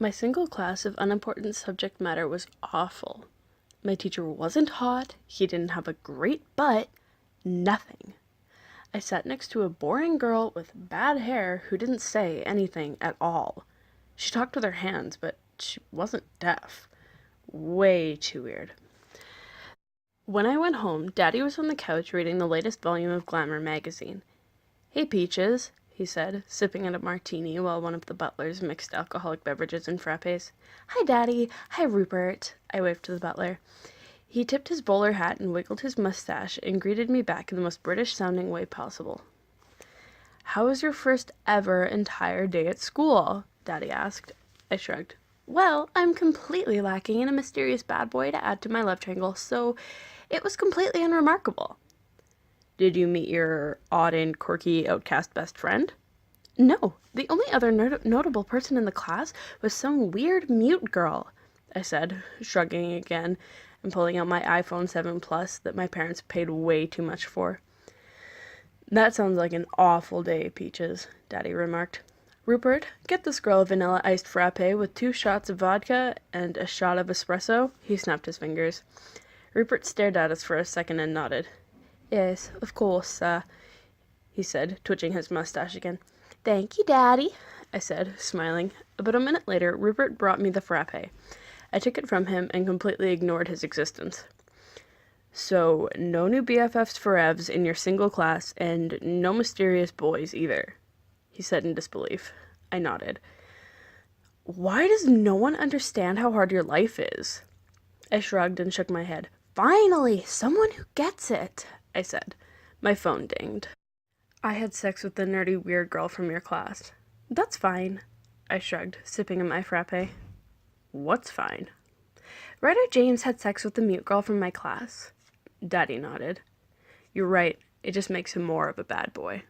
My single class of unimportant subject matter was awful. My teacher wasn't hot, he didn't have a great butt, nothing. I sat next to a boring girl with bad hair who didn't say anything at all. She talked with her hands, but she wasn't deaf. Way too weird. When I went home, Daddy was on the couch reading the latest volume of Glamour magazine. "Hey, Peaches," he said, sipping at a martini while one of the butlers mixed alcoholic beverages in frappes. "Hi, Daddy. Hi, Rupert," I waved to the butler. He tipped his bowler hat and wiggled his mustache and greeted me back in the most British-sounding way possible. "How was your first ever entire day at school?" Daddy asked. I shrugged. "Well, I'm completely lacking in a mysterious bad boy to add to my love triangle, so it was completely unremarkable." "Did you meet your odd and quirky outcast best friend?" "No, the only other notable person in the class was some weird mute girl," I said, shrugging again and pulling out my iPhone 7 Plus that my parents paid way too much for. "That sounds like an awful day, Peaches," Daddy remarked. "Rupert, get this girl a vanilla iced frappe with 2 shots of vodka and a shot of espresso." He snapped his fingers. Rupert stared at us for a second and nodded. "Yes, of course, sir," he said, twitching his mustache again. "Thank you, Daddy," I said, smiling. About a minute later, Rupert brought me the frappe. I took it from him and completely ignored his existence. "So, no new BFFs for Evs in your single class, and no mysterious boys either," he said in disbelief. I nodded. "Why does no one understand how hard your life is?" I shrugged and shook my head. "Finally, someone who gets it," I said. My phone dinged. "I had sex with the nerdy weird girl from your class." "That's fine," I shrugged, sipping at my frappe. "What's fine?" "Ryder James had sex with the mute girl from my class." Daddy nodded. "You're right, it just makes him more of a bad boy."